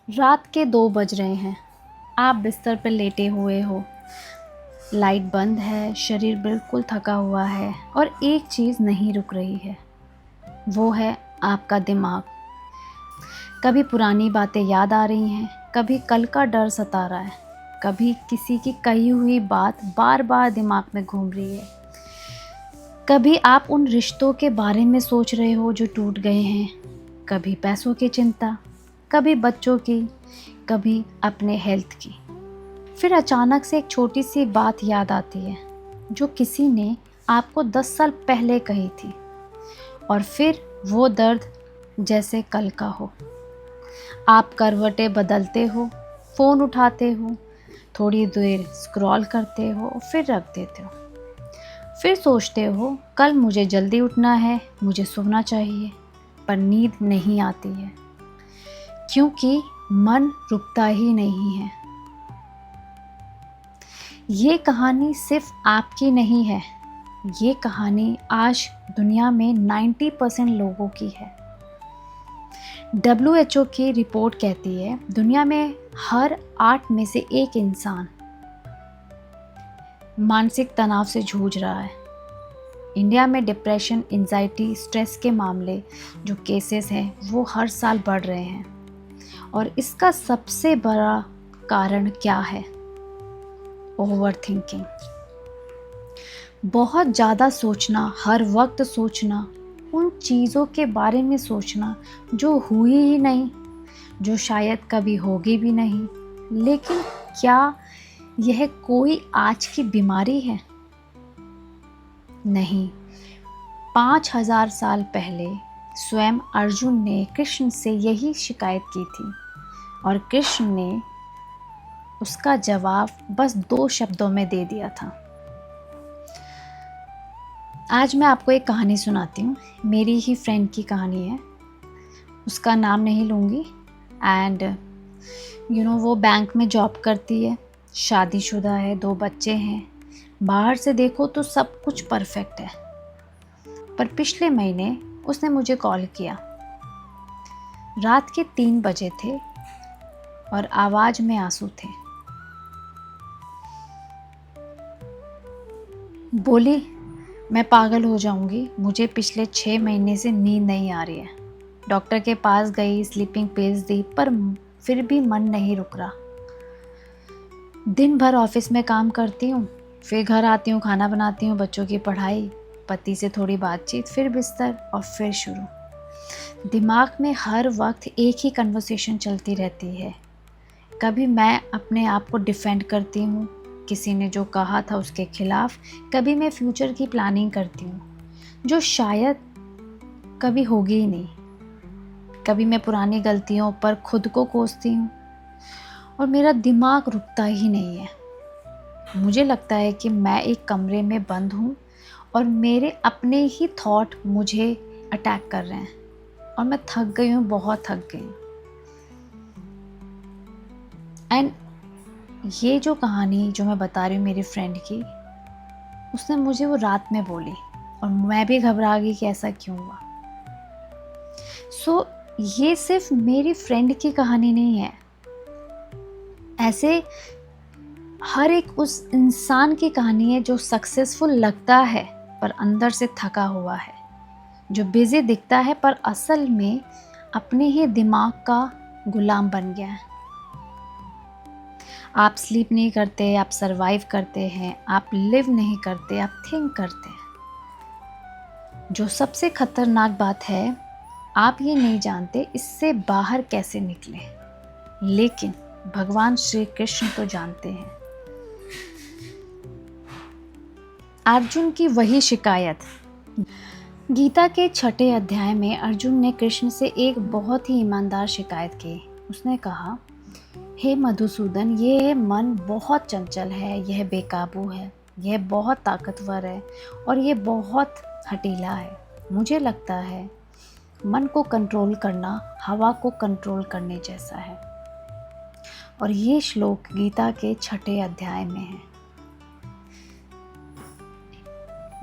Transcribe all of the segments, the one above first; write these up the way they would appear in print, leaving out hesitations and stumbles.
रात के 2 बज रहे हैं। आप बिस्तर पर लेटे हुए हो। लाइट बंद है, शरीर बिल्कुल थका हुआ है और एक चीज़ नहीं रुक रही है, वो है आपका दिमाग। कभी पुरानी बातें याद आ रही हैं, कभी कल का डर सता रहा है, कभी किसी की कही हुई बात बार बार दिमाग में घूम रही है। कभी आप उन रिश्तों के बारे में सोच रहे हो जो टूट गए हैं, कभी पैसों की चिंता, कभी बच्चों की, कभी अपने हेल्थ की। फिर अचानक से एक छोटी सी बात याद आती है जो किसी ने आपको 10 साल पहले कही थी, और फिर वो दर्द जैसे कल का हो। आप करवटें बदलते हो, फ़ोन उठाते हो, थोड़ी देर स्क्रॉल करते हो, फिर रख देते हो। फिर सोचते हो कल मुझे जल्दी उठना है, मुझे सोना चाहिए, पर नींद नहीं आती है क्योंकि मन रुकता ही नहीं है। ये कहानी सिर्फ आपकी नहीं है, ये कहानी आज दुनिया में 90% लोगों की है। WHO की रिपोर्ट कहती है दुनिया में हर 8 में से 1 इंसान मानसिक तनाव से जूझ रहा है। इंडिया में डिप्रेशन, एंजाइटी, स्ट्रेस के मामले जो केसेस हैं वो हर साल बढ़ रहे हैं, और इसका सबसे बड़ा कारण क्या है? Over thinking. बहुत ज़्यादा सोचना, हर वक्त सोचना, उन चीज़ों के बारे में सोचना जो हुई ही नहीं, जो शायद कभी होगी भी नहीं। लेकिन क्या यह कोई आज की बीमारी है? नहीं। 5000 साल पहले स्वयं अर्जुन ने कृष्ण से यही शिकायत की थी, और कृष्ण ने उसका जवाब बस 2 शब्दों में दे दिया था। आज मैं आपको एक कहानी सुनाती हूँ। मेरी ही फ्रेंड की कहानी है, उसका नाम नहीं लूँगी। एंड वो बैंक में जॉब करती है, शादीशुदा है, 2 बच्चे हैं। बाहर से देखो तो सब कुछ परफेक्ट है, पर पिछले महीने उसने मुझे कॉल किया। रात के 3 बजे थे और आवाज़ में आंसू थे। बोली, मैं पागल हो जाऊंगी, मुझे पिछले 6 महीने से नींद नहीं आ रही है। डॉक्टर के पास गई, स्लीपिंग पिल्स दी, पर फिर भी मन नहीं रुक रहा। दिन भर ऑफिस में काम करती हूँ, फिर घर आती हूँ, खाना बनाती हूँ, बच्चों की पढ़ाई, पति से थोड़ी बातचीत, फिर बिस्तर और फिर शुरू। दिमाग में हर वक्त एक ही कन्वर्सेशन चलती रहती है। कभी मैं अपने आप को डिफेंड करती हूँ, किसी ने जो कहा था उसके खिलाफ। कभी मैं फ्यूचर की प्लानिंग करती हूँ जो शायद कभी होगी ही नहीं। कभी मैं पुरानी गलतियों पर खुद को कोसती हूँ, और मेरा दिमाग रुकता ही नहीं है। मुझे लगता है कि मैं एक कमरे में बंद हूँ और मेरे अपने ही थॉट मुझे अटैक कर रहे हैं, और मैं थक गई हूँ, बहुत थक गई हूँ। एंड ये जो कहानी जो मैं बता रही हूँ मेरी फ्रेंड की, उसने मुझे वो रात में बोली, और मैं भी घबरा गई कि ऐसा क्यों हुआ। ये सिर्फ मेरी फ्रेंड की कहानी नहीं है, ऐसे हर एक उस इंसान की कहानी है जो सक्सेसफुल लगता है पर अंदर से थका हुआ है, जो बिजी दिखता है पर असल में अपने ही दिमाग का गुलाम बन गया है। आप स्लीप नहीं करते, आप सरवाइव करते हैं, आप लिव नहीं करते, आप थिंक करते हैं। जो सबसे खतरनाक बात है, आप ये नहीं जानते इससे बाहर कैसे निकले, लेकिन भगवान श्री कृष्ण तो जानते हैं। अर्जुन की वही शिकायत। गीता के 6 अध्याय में अर्जुन ने कृष्ण से एक बहुत ही ईमानदार शिकायत की। उसने कहा, हे मधुसूदन, ये मन बहुत चंचल है, यह बेकाबू है, यह बहुत ताकतवर है, और ये बहुत हठीला है। मुझे लगता है मन को कंट्रोल करना हवा को कंट्रोल करने जैसा है। और ये श्लोक गीता के 6 अध्याय में है।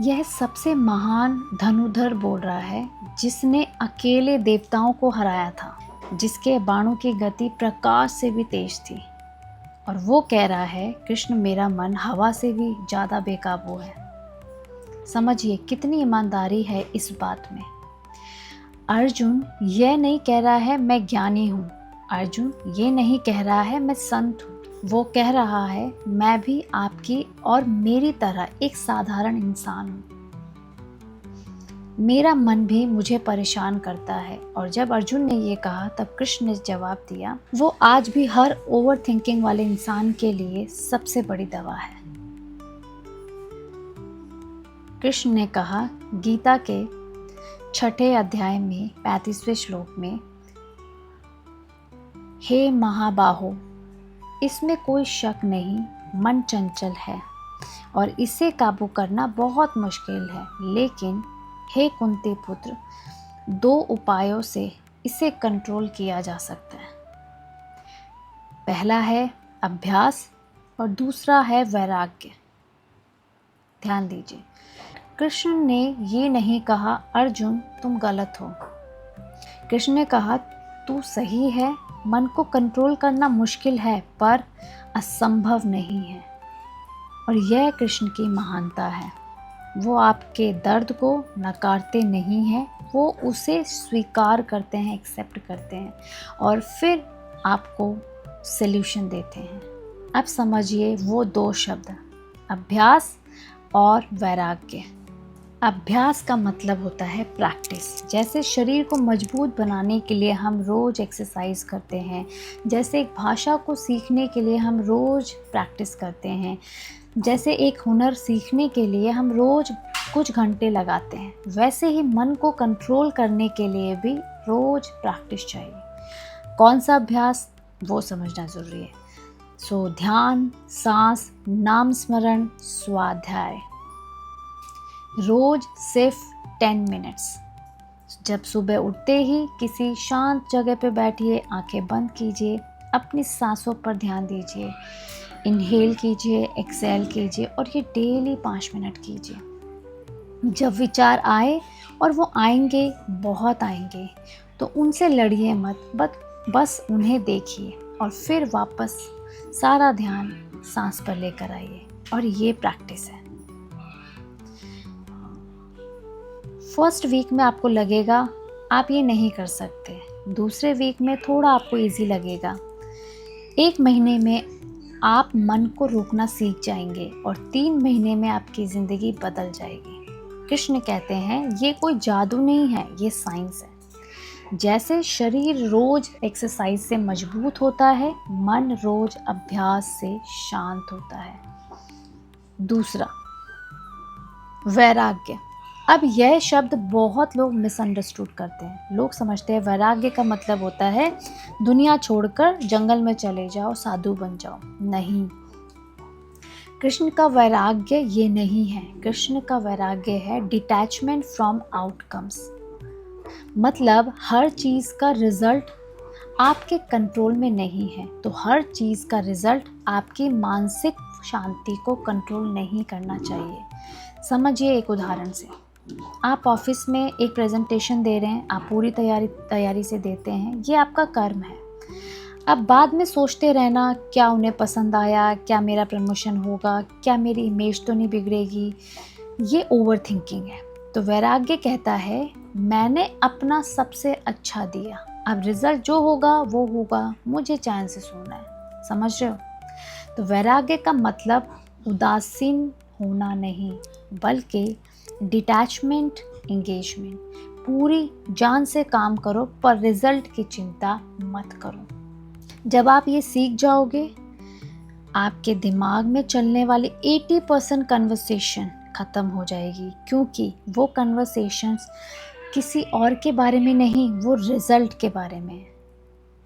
यह सबसे महान धनुधर बोल रहा है जिसने अकेले देवताओं को हराया था। जिसके बाणों की गति प्रकाश से भी तेज थी। और वो कह रहा है, कृष्ण मेरा मन हवा से भी ज़्यादा बेकाबू है। समझिए कितनी ईमानदारी है इस बात में। अर्जुन ये नहीं कह रहा है मैं ज्ञानी हूँ, अर्जुन ये नहीं कह रहा है मैं संत हूँ, वो कह रहा है मैं भी आपकी और मेरी तरह एक साधारण इंसान हूँ। मेरा मन भी मुझे परेशान करता है। और जब अर्जुन ने ये कहा तब कृष्ण ने जवाब दिया, वो आज भी हर ओवर थिंकिंग वाले इंसान के लिए सबसे बड़ी दवा है। कृष्ण ने कहा गीता के 6 अध्याय में 35वें श्लोक में, हे महाबाहो, इसमें कोई शक नहीं, मन चंचल है और इसे काबू करना बहुत मुश्किल है, लेकिन हे कुंती पुत्र, 2 उपायों से इसे कंट्रोल किया जा सकता है। पहला है अभ्यास और दूसरा है वैराग्य। ध्यान दीजिए, कृष्ण ने ये नहीं कहा अर्जुन तुम गलत हो। कृष्ण ने कहा तू सही है, मन को कंट्रोल करना मुश्किल है पर असंभव नहीं है। और यह कृष्ण की महानता है। वो आपके दर्द को नकारते नहीं हैं, वो उसे स्वीकार करते हैं, एक्सेप्ट करते हैं और फिर आपको सल्यूशन देते हैं। अब समझिए वो 2 शब्द, अभ्यास और वैराग्य। अभ्यास का मतलब होता है प्रैक्टिस। जैसे शरीर को मजबूत बनाने के लिए हम रोज़ एक्सरसाइज करते हैं, जैसे एक भाषा को सीखने के लिए हम रोज़ प्रैक्टिस करते हैं, जैसे एक हुनर सीखने के लिए हम रोज़ कुछ घंटे लगाते हैं, वैसे ही मन को कंट्रोल करने के लिए भी रोज़ प्रैक्टिस चाहिए। कौन सा अभ्यास, वो समझना ज़रूरी है। सो ध्यान, सांस, नाम स्मरण, स्वाध्याय, रोज सिर्फ 10 मिनट्स। जब सुबह उठते ही किसी शांत जगह पे बैठिए, आंखें बंद कीजिए, अपनी सांसों पर ध्यान दीजिए, इनहेल कीजिए, एक्सेल कीजिए और ये डेली 5 मिनट कीजिए। जब विचार आए, और वो आएंगे, बहुत आएंगे, तो उनसे लड़िए मत, बस उन्हें देखिए और फिर वापस सारा ध्यान सांस पर लेकर आइए। और ये प्रैक्टिस है। फर्स्ट वीक में आपको लगेगा आप ये नहीं कर सकते, दूसरे वीक में थोड़ा आपको इजी लगेगा, 1 महीने में आप मन को रोकना सीख जाएंगे और 3 महीने में आपकी ज़िंदगी बदल जाएगी। कृष्ण कहते हैं ये कोई जादू नहीं है, ये साइंस है। जैसे शरीर रोज एक्सरसाइज से मजबूत होता है, मन रोज अभ्यास से शांत होता है। दूसरा, वैराग्य। अब यह शब्द बहुत लोग मिसअंडरस्टूड करते हैं। लोग समझते हैं वैराग्य का मतलब होता है दुनिया छोड़कर जंगल में चले जाओ, साधु बन जाओ। नहीं, कृष्ण का वैराग्य ये नहीं है। कृष्ण का वैराग्य है डिटैचमेंट फ्रॉम आउटकम्स। मतलब हर चीज़ का रिजल्ट आपके कंट्रोल में नहीं है, तो हर चीज़ का रिजल्ट आपकी मानसिक शांति को कंट्रोल नहीं करना चाहिए। समझिए एक उदाहरण से, आप ऑफिस में एक प्रेजेंटेशन दे रहे हैं, आप पूरी तैयारी से देते हैं, ये आपका कर्म है। अब बाद में सोचते रहना क्या उन्हें पसंद आया, क्या मेरा प्रमोशन होगा, क्या मेरी इमेज तो नहीं बिगड़ेगी, ये ओवर थिंकिंग है। तो वैराग्य कहता है मैंने अपना सबसे अच्छा दिया, अब रिजल्ट जो होगा वो होगा, मुझे चैन से सोना है। समझ रहे हो? तो वैराग्य का मतलब उदासीन होना नहीं, बल्कि डिटैचमेंट, एंगेजमेंट। पूरी जान से काम करो पर रिजल्ट की चिंता मत करो। जब आप ये सीख जाओगे, आपके दिमाग में चलने वाली 80% कन्वर्सेशन ख़त्म हो जाएगी, क्योंकि वो कन्वर्सेशंस किसी और के बारे में नहीं, वो रिजल्ट के बारे में है।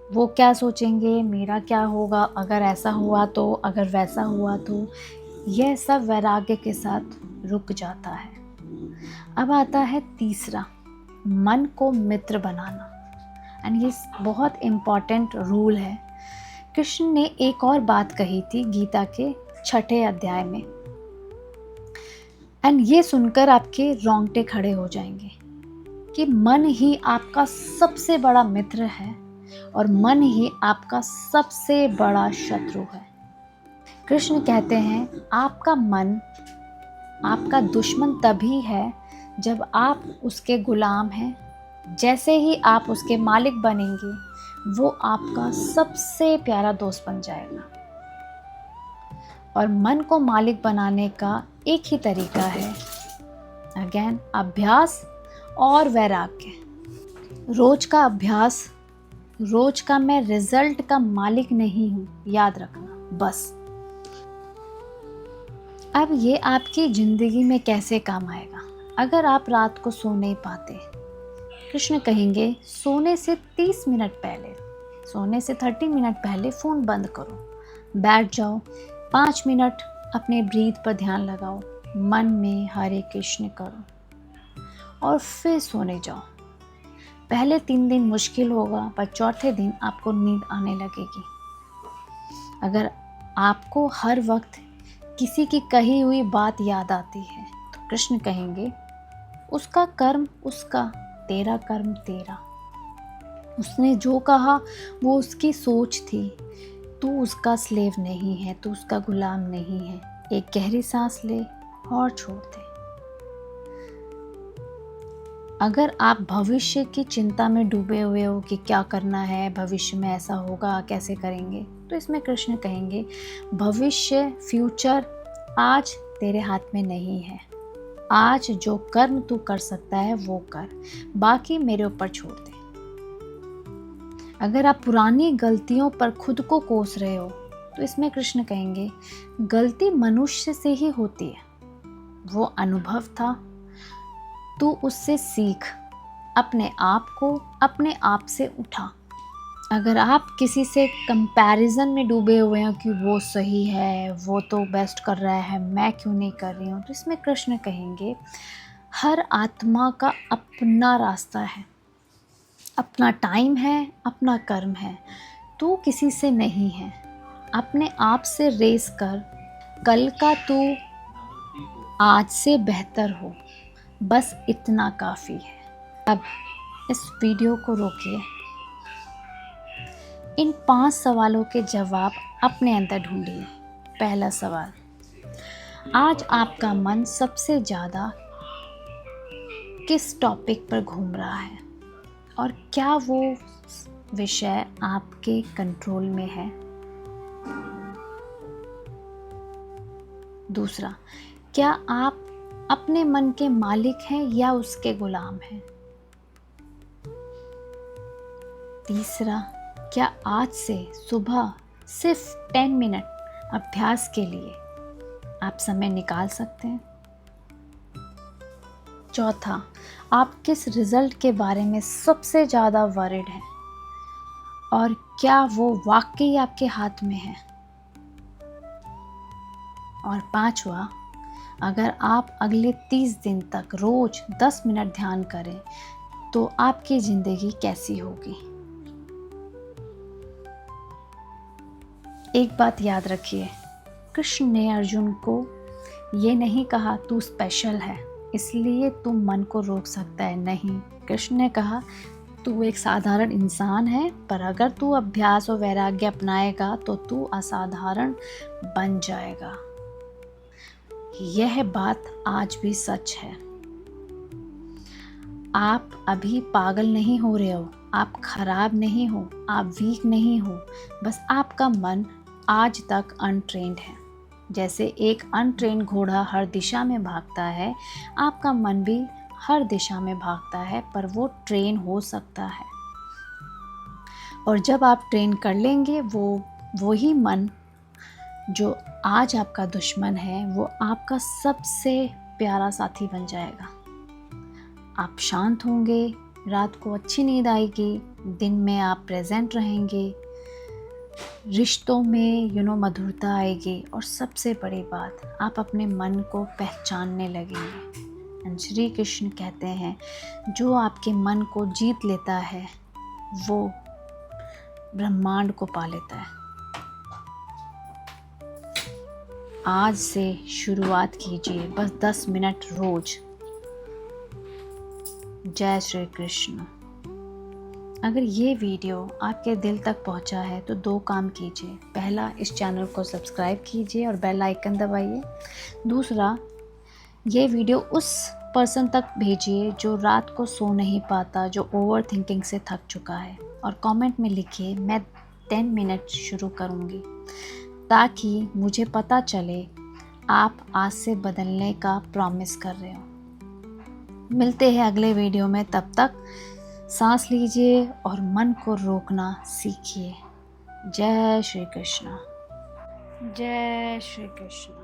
वो क्या सोचेंगे, मेरा क्या होगा, अगर ऐसा हुआ तो, अगर वैसा हुआ तो, यह सब वैराग्य के साथ रुक जाता है। अब आता है तीसरा, मन को मित्र बनाना। एंड ये बहुत इम्पॉर्टेंट रूल है। कृष्ण ने एक और बात कही थी गीता के 6 अध्याय में, एंड ये सुनकर आपके रोंगटे खड़े हो जाएंगे कि मन ही आपका सबसे बड़ा मित्र है और मन ही आपका सबसे बड़ा शत्रु है। कृष्ण कहते हैं आपका मन आपका दुश्मन तभी है जब आप उसके गुलाम हैं। जैसे ही आप उसके मालिक बनेंगे वो आपका सबसे प्यारा दोस्त बन जाएगा। और मन को मालिक बनाने का एक ही तरीका है, अगेन, अभ्यास और वैराग्य। रोज का अभ्यास, रोज का मैं रिजल्ट का मालिक नहीं हूँ, याद रखना बस। अब ये आपकी जिंदगी में कैसे काम आएगा? अगर आप रात को सो नहीं पाते, कृष्ण कहेंगे सोने से 30 मिनट पहले, सोने से 30 मिनट पहले फ़ोन बंद करो, बैठ जाओ, 5 मिनट अपने ब्रीथ पर ध्यान लगाओ, मन में हरे कृष्ण करो और फिर सोने जाओ। पहले 3 दिन मुश्किल होगा, पर चौथे दिन आपको नींद आने लगेगी। अगर आपको हर वक्त किसी की कही हुई बात याद आती है तो कृष्ण कहेंगे उसका कर्म उसका, तेरा कर्म तेरा। उसने जो कहा वो उसकी सोच थी, तू उसका स्लेव नहीं है, तू उसका गुलाम नहीं है। एक गहरी सांस ले और छोड़ दे। अगर आप भविष्य की चिंता में डूबे हुए हो कि क्या करना है, भविष्य में ऐसा होगा, कैसे करेंगे, तो इसमें कृष्ण कहेंगे भविष्य, फ्यूचर आज तेरे हाथ में नहीं है। आज जो कर्म तू कर सकता है वो कर, बाकी मेरे ऊपर छोड़ दे। अगर आप पुरानी गलतियों पर खुद को कोस रहे हो तो इसमें कृष्ण कहेंगे गलती मनुष्य से ही होती है, वो अनुभव था, तू उससे सीख, अपने आप को अपने आप से उठा। अगर आप किसी से कंपैरिजन में डूबे हुए हैं कि वो सही है, वो तो बेस्ट कर रहा है, मैं क्यों नहीं कर रही हूँ, तो इसमें कृष्ण कहेंगे हर आत्मा का अपना रास्ता है, अपना टाइम है, अपना कर्म है। तू किसी से नहीं है, अपने आप से रेस कर, कल का तू आज से बेहतर हो, बस इतना काफ़ी है। अब इस वीडियो को रोकिए, इन 5 सवालों के जवाब अपने अंदर ढूंढिए। पहला सवाल, आज आपका मन सबसे ज़्यादा किस टॉपिक पर घूम रहा है और क्या वो विषय आपके कंट्रोल में है? दूसरा, क्या आप अपने मन के मालिक हैं या उसके गुलाम हैं? तीसरा, क्या आज से सुबह सिर्फ 10 मिनट अभ्यास के लिए आप समय निकाल सकते हैं? चौथा, आप किस रिजल्ट के बारे में सबसे ज़्यादा वरिड हैं और क्या वो वाकई आपके हाथ में है? और पांचवा, अगर आप अगले 30 दिन तक रोज 10 मिनट ध्यान करें तो आपकी ज़िंदगी कैसी होगी? एक बात याद रखिए, कृष्ण ने अर्जुन को ये नहीं कहा तू स्पेशल है इसलिए तू मन को रोक सकता है, नहीं। कृष्ण ने कहा तू एक साधारण इंसान है, पर अगर तू अभ्यास और वैराग्य अपनाएगा तो तू असाधारण बन जाएगा। यह बात आज भी सच है। आप अभी पागल नहीं हो रहे हो, आप खराब नहीं हो, आप वीक नहीं हो, बस आपका मन आज तक अनट्रेन्ड है। जैसे एक अनट्रेन्ड घोड़ा हर दिशा में भागता है, आपका मन भी हर दिशा में भागता है, पर वो ट्रेन हो सकता है। और जब आप ट्रेन कर लेंगे वही मन जो आज आपका दुश्मन है वो आपका सबसे प्यारा साथी बन जाएगा। आप शांत होंगे, रात को अच्छी नींद आएगी, दिन में आप प्रेजेंट रहेंगे, रिश्तों में मधुरता आएगी और सबसे बड़ी बात, आप अपने मन को पहचानने लगेंगे। श्री कृष्ण कहते हैं जो आपके मन को जीत लेता है वो ब्रह्मांड को पा लेता है। आज से शुरुआत कीजिए, बस 10 मिनट रोज। जय श्री कृष्ण। अगर ये वीडियो आपके दिल तक पहुंचा है तो 2 काम कीजिए। पहला, इस चैनल को सब्सक्राइब कीजिए और बेल आइकन दबाइए। दूसरा, ये वीडियो उस पर्सन तक भेजिए जो रात को सो नहीं पाता, जो ओवर थिंकिंग से थक चुका है। और कमेंट में लिखिए, मैं 10 मिनट शुरू करूँगी, ताकि मुझे पता चले आप आज से बदलने का प्रॉमिस कर रहे हो। मिलते हैं अगले वीडियो में, तब तक सांस लीजिए और मन को रोकना सीखिए। जय श्री कृष्ण। जय श्री कृष्ण।